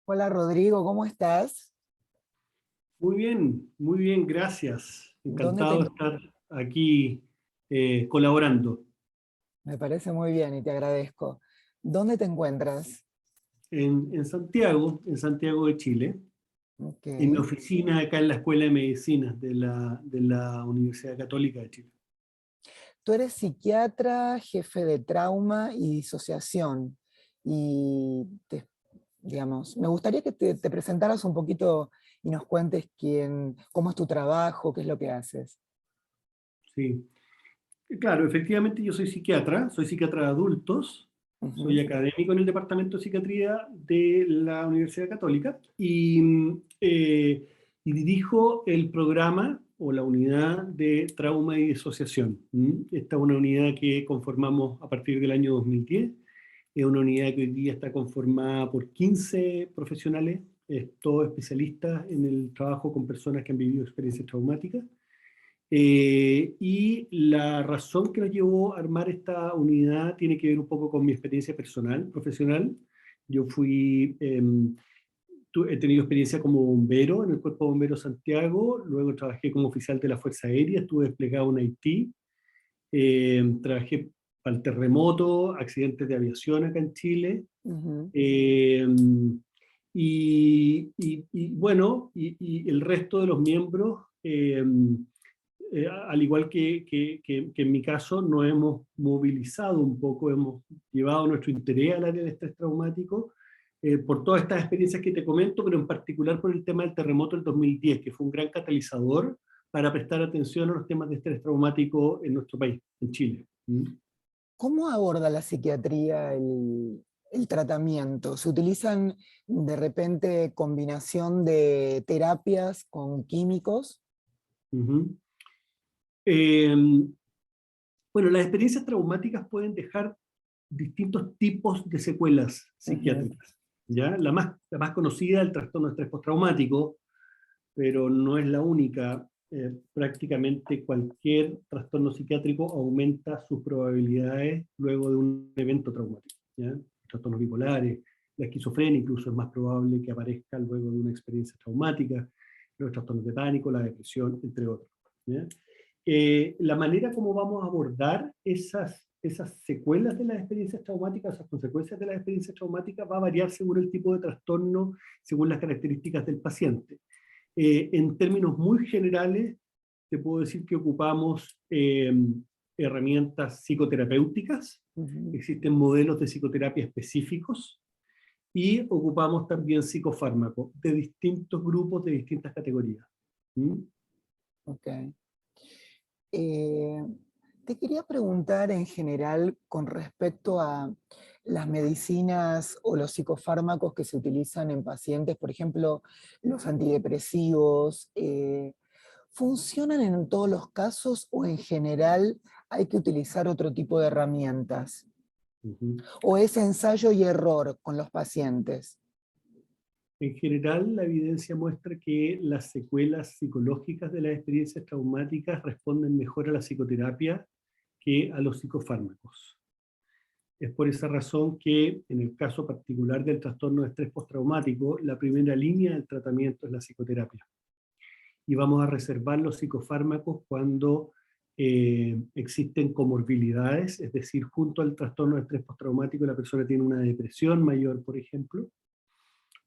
Hola Rodrigo, ¿cómo estás? Muy bien, gracias. ¿Dónde te... Encantado de estar aquí colaborando Me parece muy bien y te agradezco. ¿Dónde te encuentras? en Santiago de Chile, Ok. en mi oficina acá en la Escuela de Medicina de la Universidad Católica de Chile. Tú eres psiquiatra, jefe de trauma y disociación. Y, digamos, me gustaría que te presentaras un poquito y nos cuentes cómo es tu trabajo, qué es lo que haces. Sí. Claro, efectivamente yo soy psiquiatra de adultos, soy Ujú. académico en el Departamento de Psiquiatría de la Universidad Católica y dirijo el programa o la unidad de trauma y disociación. Esta es una unidad que conformamos a partir del año 2010. Es una unidad que hoy día está conformada por 15 profesionales, todos especialistas en el trabajo con personas que han vivido experiencias traumáticas. Y la razón que nos llevó a armar esta unidad tiene que ver un poco con mi experiencia personal, profesional. Yo he tenido experiencia como bombero en el Cuerpo de Bomberos Santiago, luego trabajé como oficial de la Fuerza Aérea, estuve desplegado en Haití, trabajé para el terremoto, accidentes de aviación acá en Chile, Ujú. eh, y el resto de los miembros, al igual que en mi caso, nos hemos movilizado un poco, hemos llevado nuestro interés al área del estrés traumático por todas estas experiencias que te comento, pero en particular por el tema del terremoto del 2010, que fue un gran catalizador para prestar atención a los temas de estrés traumático en nuestro país, en Chile. ¿Cómo aborda la psiquiatría el tratamiento? ¿Se utilizan de repente combinación de terapias con químicos? Ujú. Eh, bueno, las experiencias traumáticas pueden dejar distintos tipos de secuelas Ujú. psiquiátricas. ¿Ya? La más conocida es el trastorno de estrés postraumático, pero no es la única. Prácticamente cualquier trastorno psiquiátrico aumenta sus probabilidades luego de un evento traumático. ¿Ya? Trastornos bipolares, la esquizofrenia incluso es más probable que aparezca luego de una experiencia traumática, los trastornos de pánico, la depresión, entre otros. ¿Ya? La manera como vamos a abordar esas secuelas de las experiencias traumáticas, esas consecuencias de las experiencias traumáticas, va a variar según el tipo de trastorno, según las características del paciente. En términos muy generales, te puedo decir que ocupamos herramientas psicoterapéuticas, Ujú. existen modelos de psicoterapia específicos y ocupamos también psicofármacos de distintos grupos, de distintas categorías. ¿Mm? Ok. Eh, Te quería preguntar en general con respecto a las medicinas o los psicofármacos que se utilizan en pacientes, por ejemplo, los antidepresivos, ¿funcionan en todos los casos o en general hay que utilizar otro tipo de herramientas? Ujú. ¿O es ensayo y error con los pacientes? En general, la evidencia muestra que las secuelas psicológicas de las experiencias traumáticas responden mejor a la psicoterapia que a los psicofármacos. Es por esa razón que, en el caso particular del trastorno de estrés postraumático, la primera línea del tratamiento es la psicoterapia. Y vamos a reservar los psicofármacos cuando existen comorbilidades, es decir, junto al trastorno de estrés postraumático la persona tiene una depresión mayor, por ejemplo,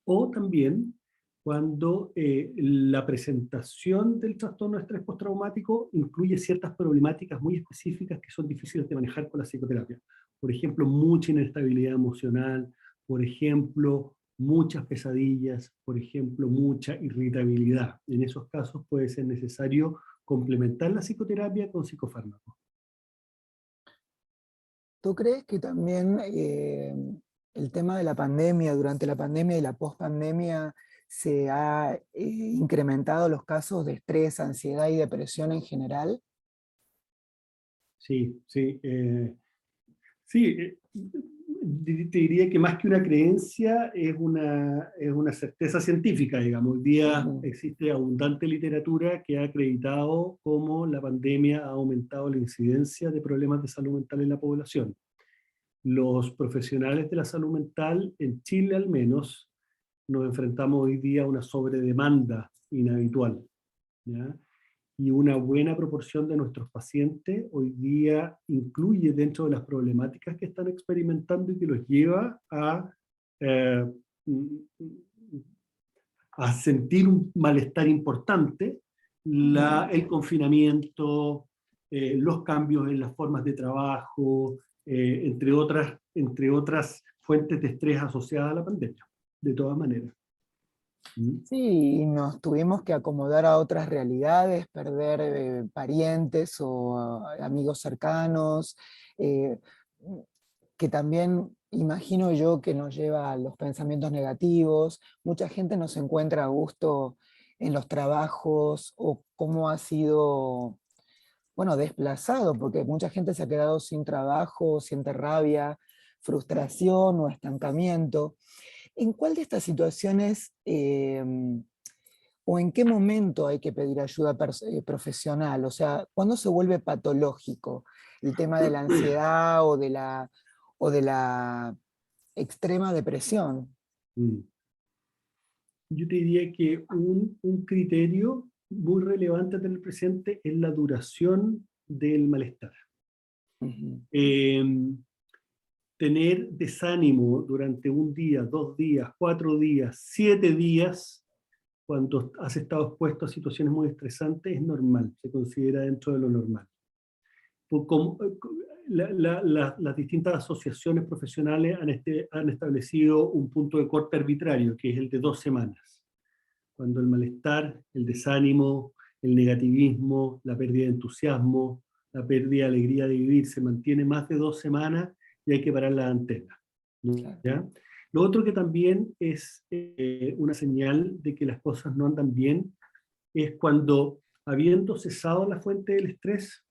o también cuando la presentación del trastorno de estrés postraumático incluye ciertas problemáticas muy específicas que son difíciles de manejar con la psicoterapia. Por ejemplo, mucha inestabilidad emocional, por ejemplo, muchas pesadillas, por ejemplo, mucha irritabilidad. En esos casos puede ser necesario complementar la psicoterapia con psicofármacos. ¿Tú crees que también el tema de la pandemia, durante la pandemia y la pospandemia, se ha incrementado los casos de estrés, ansiedad y depresión en general? Sí, sí. Sí, te diría que más que una creencia es una certeza científica, digamos. Hoy día Ujú. existe abundante literatura que ha acreditado cómo la pandemia ha aumentado la incidencia de problemas de salud mental en la población. Los profesionales de la salud mental, en Chile al menos, nos enfrentamos hoy día a una sobredemanda inhabitual, ¿ya? Y una buena proporción de nuestros pacientes hoy día incluye dentro de las problemáticas que están experimentando y que los lleva eh, a sentir un malestar importante, el confinamiento, los cambios en las formas de trabajo, entre otras fuentes de estrés asociadas a la pandemia, de todas maneras. Sí, y nos tuvimos que acomodar a otras realidades, perder parientes o amigos cercanos, eh, que también imagino yo que nos lleva a los pensamientos negativos. Mucha gente no se encuentra a gusto en los trabajos o cómo ha sido, bueno, desplazado, porque mucha gente se ha quedado sin trabajo, siente rabia, frustración o estancamiento. ¿En cuál de estas situaciones o en qué momento hay que pedir ayuda profesional? O sea, ¿cuándo se vuelve patológico el tema de la ansiedad o de la extrema depresión? Mm. Yo te diría que un criterio muy relevante a tener presente es la duración del malestar. Ujú. Eh, Tener desánimo durante un día, 2 días, 4 días, 7 días, cuando has estado expuesto a situaciones muy estresantes, es normal, se considera dentro de lo normal. Las distintas asociaciones profesionales han establecido un punto de corte arbitrario, que es el de 2 semanas. Cuando el malestar, el desánimo, el negativismo, la pérdida de entusiasmo, la pérdida de alegría de vivir se mantiene más de 2 semanas y hay que parar la antena. Claro. ¿Ya? Lo otro que también es una señal de que las cosas no andan bien es cuando, habiendo cesado la fuente del estrés,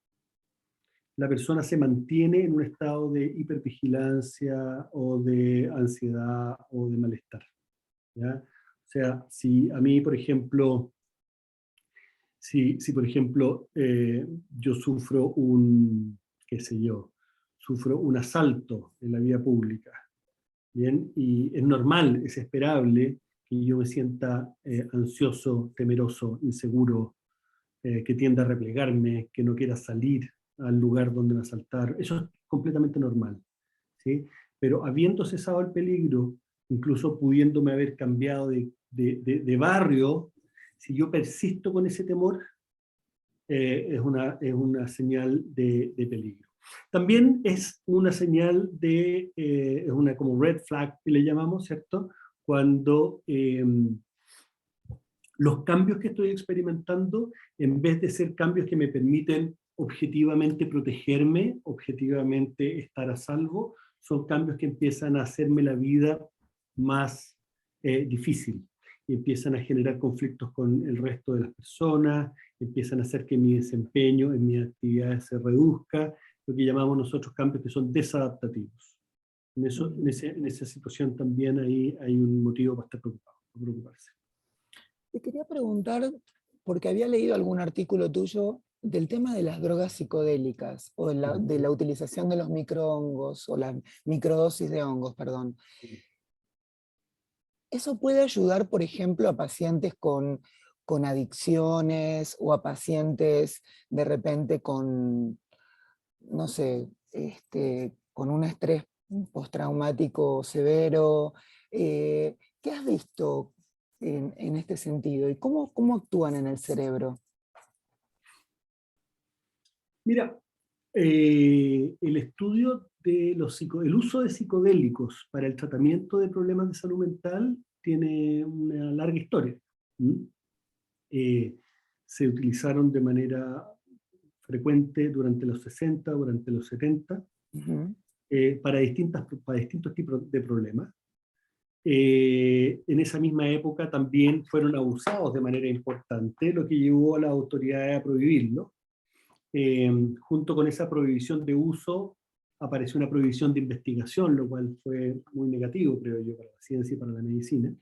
la persona se mantiene en un estado de hipervigilancia o de ansiedad o de malestar, ¿ya? O sea, si a mí, por ejemplo, si por ejemplo yo sufro qué sé yo, sufro un asalto en la vía pública, ¿bien? Y es normal, es esperable que yo me sienta ansioso, temeroso, inseguro, que tienda a replegarme, que no quiera salir al lugar donde me asaltaron. Eso es completamente normal, ¿sí? Pero habiendo cesado el peligro, incluso pudiéndome haber cambiado de barrio, si yo persisto con ese temor, es una señal de peligro. También es una señal es una como red flag que le llamamos, ¿cierto? Cuando los cambios que estoy experimentando, en vez de ser cambios que me permiten objetivamente protegerme, objetivamente estar a salvo, son cambios que empiezan a hacerme la vida más difícil y empiezan a generar conflictos con el resto de las personas, empiezan a hacer que mi desempeño en mis actividades se reduzca, lo que llamamos nosotros cambios que son desadaptativos. En esa situación también hay un motivo para estar preocupado, para preocuparse. Te quería preguntar, porque había leído algún artículo tuyo del tema de las drogas psicodélicas o de la utilización de los microhongos o la microdosis de hongos, perdón. ¿Eso puede ayudar, por ejemplo, a pacientes con adicciones o a pacientes de repente con, no sé, con un estrés postraumático severo? ¿Qué has visto en este sentido? ¿Y cómo actúan en el cerebro? Mira, el estudio de el uso de psicodélicos para el tratamiento de problemas de salud mental tiene una larga historia. ¿Mm? Eh, Se utilizaron de manera frecuente durante los 60, durante los 70, Ujú. para distintos tipos de problemas. En esa misma época también fueron abusados de manera importante, lo que llevó a las autoridades a prohibirlo. Junto con esa prohibición de uso apareció una prohibición de investigación, lo cual fue muy negativo, creo yo, para la ciencia y para la medicina.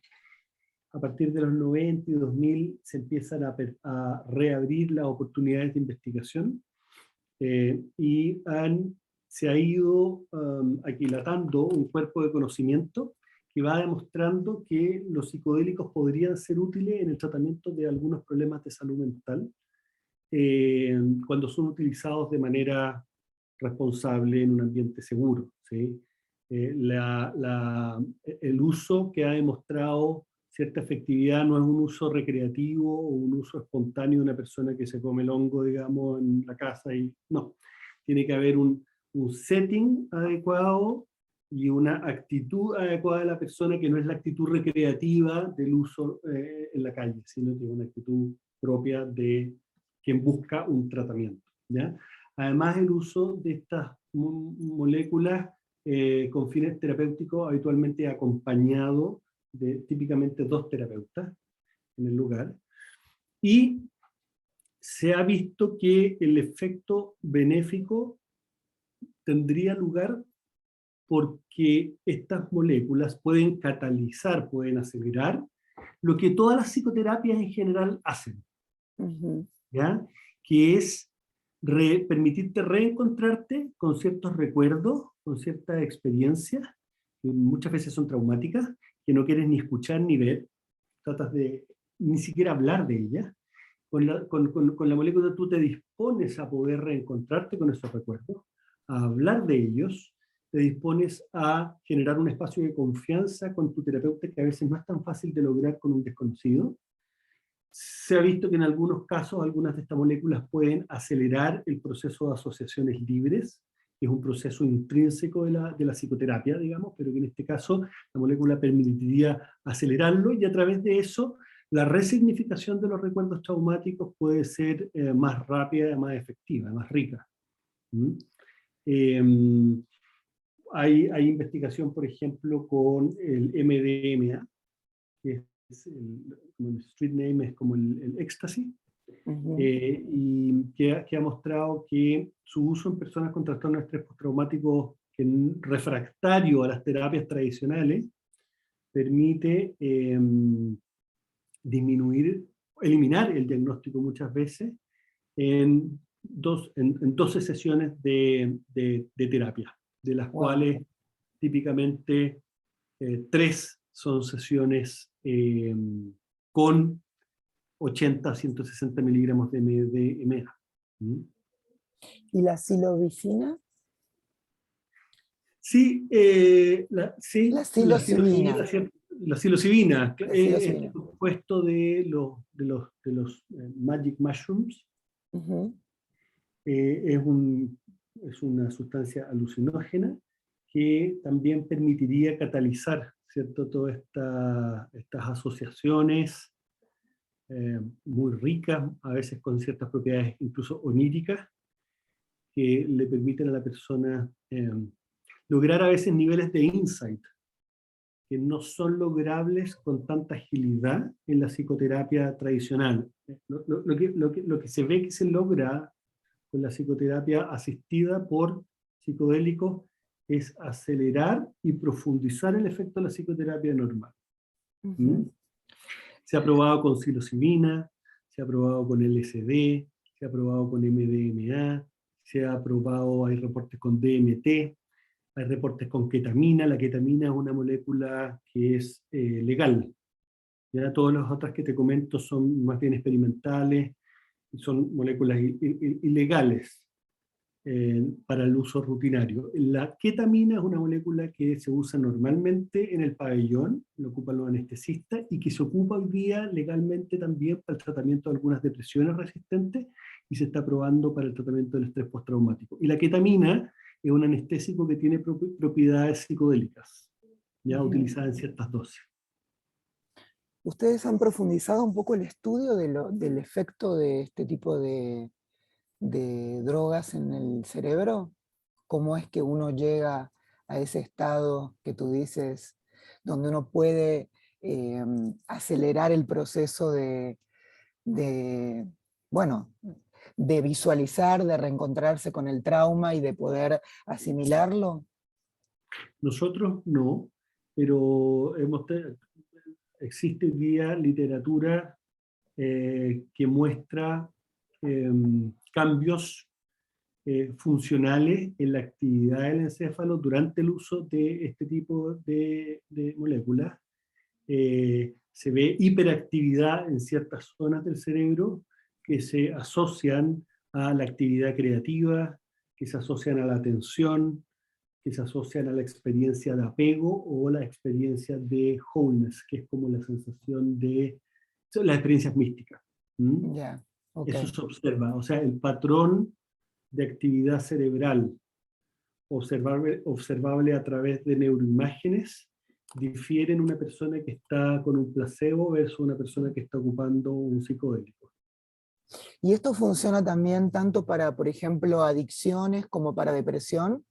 A partir de los 90 y 2000 se empiezan a reabrir las oportunidades de investigación y se ha ido aquilatando un cuerpo de conocimiento que va demostrando que los psicodélicos podrían ser útiles en el tratamiento de algunos problemas de salud mental, cuando son utilizados de manera responsable en un ambiente seguro, ¿sí? El uso que ha demostrado cierta efectividad no es un uso recreativo o un uso espontáneo de una persona que se come el hongo, digamos, en la casa, y no. Tiene que haber un setting adecuado y una actitud adecuada de la persona, que no es la actitud recreativa del uso en la calle, sino que es una actitud propia de quien busca un tratamiento, ¿ya? Además, el uso de estas moléculas con fines terapéuticos habitualmente acompañado de típicamente 2 terapeutas en el lugar, y se ha visto que el efecto benéfico tendría lugar porque estas moléculas pueden catalizar, pueden acelerar lo que todas las psicoterapias en general hacen, ¿ya? Que es permitirte reencontrarte con ciertos recuerdos, con ciertas experiencias, que muchas veces son traumáticas, que no quieres ni escuchar ni ver, tratas de ni siquiera hablar de ellas. Con la molécula tú te dispones a poder reencontrarte con esos recuerdos, a hablar de ellos, te dispones a generar un espacio de confianza con tu terapeuta, que a veces no es tan fácil de lograr con un desconocido. Se ha visto que en algunos casos algunas de estas moléculas pueden acelerar el proceso de asociaciones libres, que es un proceso intrínseco de la psicoterapia, digamos, pero que en este caso la molécula permitiría acelerarlo, y a través de eso la resignificación de los recuerdos traumáticos puede ser más rápida, más efectiva, más rica. Hay investigación, por ejemplo, con el MDMA, que es como el street name es como el éxtasis, y que ha mostrado que su uso en personas con trastorno de estrés postraumático refractario a las terapias tradicionales permite eliminar el diagnóstico muchas veces en 12 sesiones de terapia, de las cuales típicamente 3 son sesiones con 80 a 160 miligramos de MDMA. ¿Y la psilocibina? Sí, La psilocibina. La psilocibina La es psilocibina. compuesto de los magic mushrooms. Es una sustancia alucinógena que también permitiría catalizar, ¿cierto?, todas estas asociaciones muy ricas, a veces con ciertas propiedades incluso oníricas, que le permiten a la persona lograr a veces niveles de insight que no son logrables con tanta agilidad en la psicoterapia tradicional. Lo que se ve que se logra con la psicoterapia asistida por psicodélicos es acelerar y profundizar el efecto de la psicoterapia normal. Se ha probado con psilocibina, se ha probado con LSD, se ha probado con MDMA, se ha probado, hay reportes con DMT, hay reportes con ketamina. La ketamina es una molécula que es legal. Ya todas las otras que te comento son más bien experimentales, son moléculas ilegales para el uso rutinario. La ketamina es una molécula que se usa normalmente en el pabellón, lo ocupan los anestesistas, y que se ocupa hoy día legalmente también para el tratamiento de algunas depresiones resistentes, y se está probando para el tratamiento del estrés postraumático. Y la ketamina es un anestésico que tiene propiedades psicodélicas, ya utilizada en ciertas dosis. ¿Ustedes han profundizado un poco el estudio del efecto de este tipo de drogas en el cerebro? ¿Cómo es que uno llega a ese estado que tú dices, donde uno puede acelerar el proceso bueno, de visualizar, de reencontrarse con el trauma y de poder asimilarlo? Nosotros no, pero existe hoy día literatura que muestra cambios funcionales en la actividad del encéfalo durante el uso de este tipo de moléculas. Se ve hiperactividad en ciertas zonas del cerebro que se asocian a la actividad creativa, que se asocian a la atención, que se asocian a la experiencia de apego o la experiencia de wholeness, que es como la sensación de... son las experiencias místicas. Ya, ok. Eso se observa, o sea, el patrón de actividad cerebral observable a través de neuroimágenes difiere en una persona que está con un placebo versus una persona que está ocupando un psicodélico. ¿Y esto funciona también tanto para, por ejemplo, adicciones como para depresión?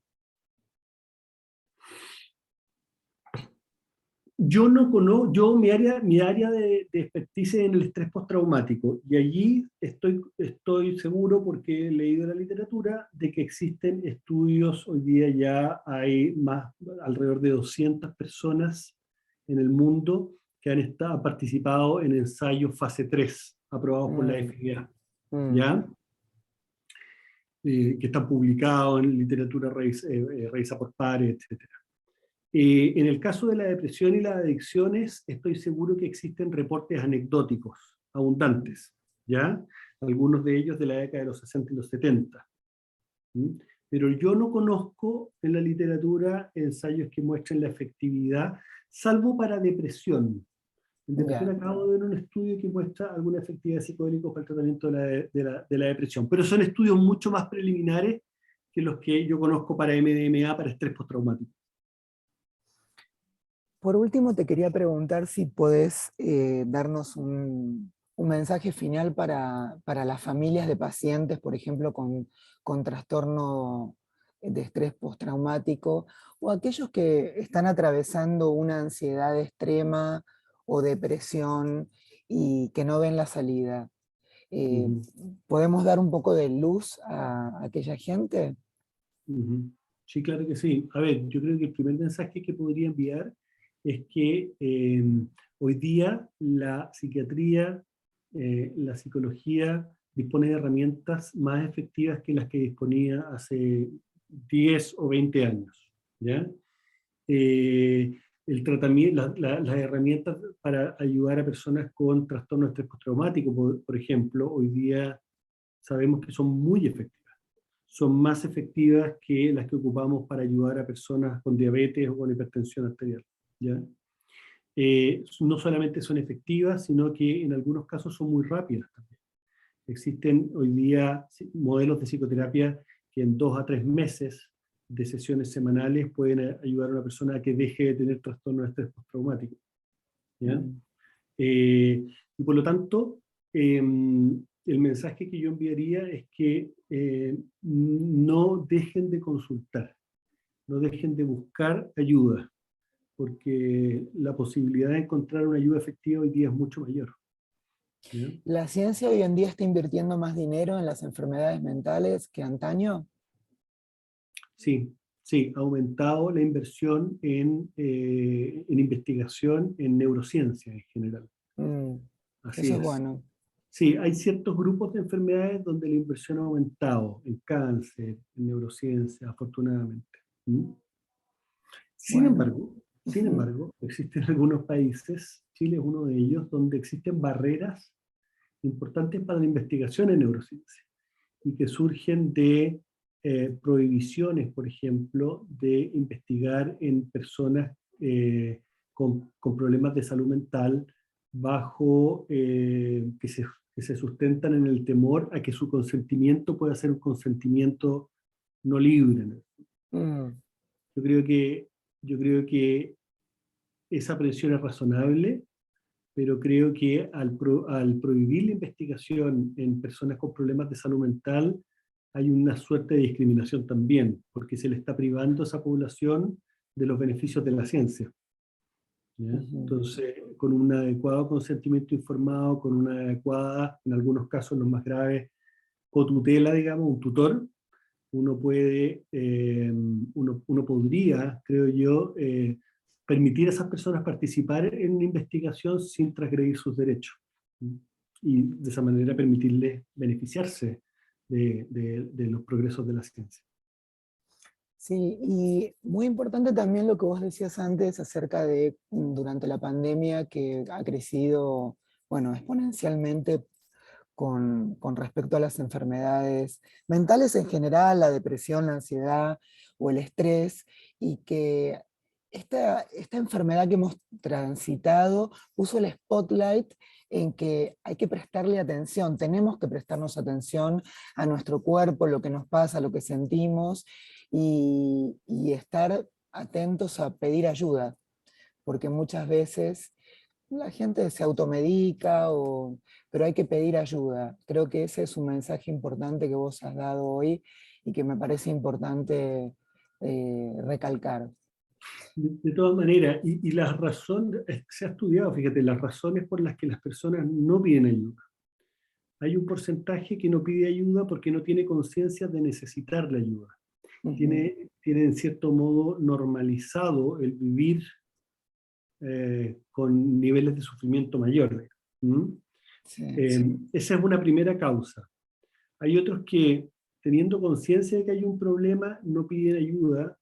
Yo no conozco, mi área de expertise en el estrés postraumático, y allí estoy seguro, porque he leído la literatura, de que existen estudios. Hoy día ya hay alrededor de 200 personas en el mundo que han participado en ensayos fase 3, aprobados por la Mm, FDA, mm, ¿ya? Que están publicados en literatura revisada por pares, etc. En el caso de la depresión y las adicciones, estoy seguro que existen reportes anecdóticos abundantes, ¿ya? Algunos de ellos de la década de los 60 y los 70. ¿Mm? Pero yo no conozco en la literatura ensayos que muestren la efectividad, salvo para depresión. En depresión ya. acabo de ver un estudio que muestra alguna efectividad psicodélica para el tratamiento de la depresión, pero son estudios mucho más preliminares que los que yo conozco para MDMA, para estrés postraumático. Por último, te quería preguntar si podés darnos un mensaje final para las familias de pacientes, por ejemplo, con trastorno de estrés postraumático, o aquellos que están atravesando una ansiedad extrema o depresión y que no ven la salida. Eh, Ujú, ¿Podemos dar un poco de luz a aquella gente? ujú. Sí, claro que sí. A ver, yo creo que el primer mensaje que podría enviar es que hoy día la psiquiatría, la psicología dispone de herramientas más efectivas que las que disponía hace 10 o 20 años, ¿ya? El tratamiento, las herramientas para ayudar a personas con trastorno de estrés postraumático, por ejemplo, hoy día sabemos que son muy efectivas. Son más efectivas que las que ocupamos para ayudar a personas con diabetes o con hipertensión arterial, ¿ya? No solamente son efectivas, sino que en algunos casos son muy rápidas también. Existen hoy día modelos de psicoterapia que en 2 a 3 meses de sesiones semanales pueden ayudar a una persona a que deje de tener trastorno de estrés postraumático, ¿ya? Mm. Y por lo tanto, el mensaje que yo enviaría es que no dejen de consultar, no dejen de buscar ayuda, porque la posibilidad de encontrar una ayuda efectiva hoy día es mucho mayor, ¿ya? ¿La ciencia hoy en día está invirtiendo más dinero en las enfermedades mentales que antaño? Sí, sí, ha aumentado la inversión en investigación en neurociencia en general. Mm, Así eso es es. bueno. Sí, hay ciertos grupos de enfermedades donde la inversión ha aumentado, en cáncer, en neurociencia, afortunadamente. ¿Mm? Sin Bueno. embargo, sin Ujú. embargo, existen algunos países, Chile es uno de ellos, donde existen barreras importantes para la investigación en neurociencia y que surgen de prohibiciones, por ejemplo, de investigar en personas con problemas de salud mental bajo que se sustentan en el temor a que su consentimiento pueda ser un consentimiento no libre, ¿no? Mm, Yo creo que, yo creo que esa presión es razonable, pero creo que al prohibir la investigación en personas con problemas de salud mental, hay una suerte de discriminación también, porque se le está privando a esa población de los beneficios de la ciencia, ¿ya? ujú. Entonces, con un adecuado consentimiento informado, con una adecuada, en algunos casos los más graves, cotutela, digamos, un tutor, uno podría, creo yo, permitir a esas personas participar en una investigación sin transgredir sus derechos, ¿sí? Y de esa manera permitirles beneficiarse de los progresos de la ciencia. Sí, y muy importante también lo que vos decías antes acerca de durante la pandemia que ha crecido, bueno, exponencialmente con respecto a las enfermedades mentales en general, la depresión, la ansiedad o el estrés, y que esta enfermedad que hemos transitado puso el spotlight en que hay que prestarle atención, tenemos que prestarnos atención a nuestro cuerpo, lo que nos pasa, lo que sentimos, y estar atentos a pedir ayuda, porque muchas veces la gente se automedica, pero hay que pedir ayuda. Creo que ese es un mensaje importante que vos has dado hoy y que me parece importante recalcar. De todas maneras, y la razón, se ha estudiado, fíjate, las razones por las que las personas no piden ayuda. Hay un porcentaje que no pide ayuda porque no tiene conciencia de necesitar la ayuda. Ujú. Tiene en cierto modo normalizado el vivir con niveles de sufrimiento mayores. ¿Mm? Sí. Esa es una primera causa. Hay otros que, teniendo conciencia de que hay un problema, no piden ayuda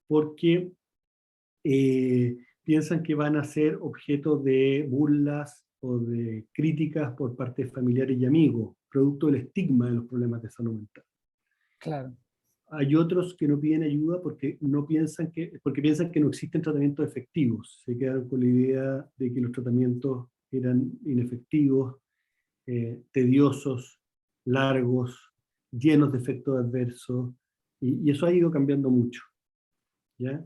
porque piensan que van a ser objeto de burlas o de críticas por parte de familiares y amigos, producto del estigma de los problemas de salud mental. Claro. Hay otros que no piden ayuda porque piensan que no existen tratamientos efectivos. Se quedan con la idea de que los tratamientos eran inefectivos, tediosos, largos, llenos de efectos adversos, y eso ha ido cambiando mucho, ¿ya?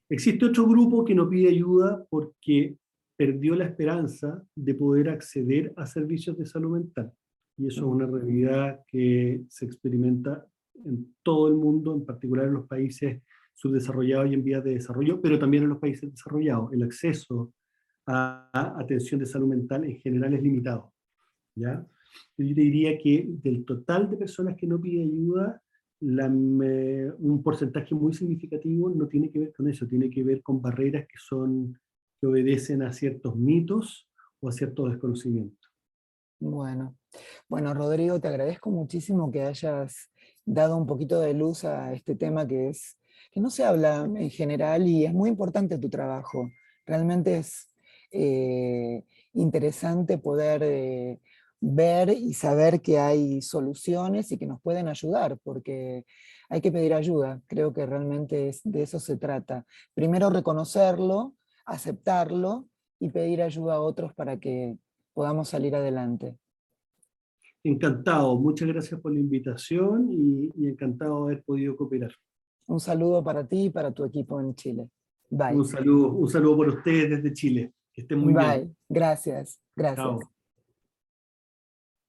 Existe otro grupo que no pide ayuda porque perdió la esperanza de poder acceder a servicios de salud mental. Y eso es una realidad que se experimenta en todo el mundo, en particular en los países subdesarrollados y en vías de desarrollo, pero también en los países desarrollados. El acceso a atención de salud mental en general es limitado, ¿ya? Yo te diría que del total de personas que no piden ayuda, un porcentaje muy significativo no tiene que ver con eso, tiene que ver con barreras que obedecen a ciertos mitos o a ciertos desconocimientos. Bueno, bueno, Rodrigo, te agradezco muchísimo que hayas dado un poquito de luz a este tema que no se habla en general y es muy importante tu trabajo. Realmente es interesante poder ver y saber que hay soluciones y que nos pueden ayudar, porque hay que pedir ayuda. Creo que realmente de eso se trata. Primero reconocerlo, aceptarlo y pedir ayuda a otros para que podamos salir adelante. Encantado, muchas gracias por la invitación y encantado de haber podido cooperar. Un saludo para ti y para tu equipo en Chile. Bye. Un saludo por ustedes desde Chile. Que estén muy bien. Bye. Gracias. Gracias. Chao.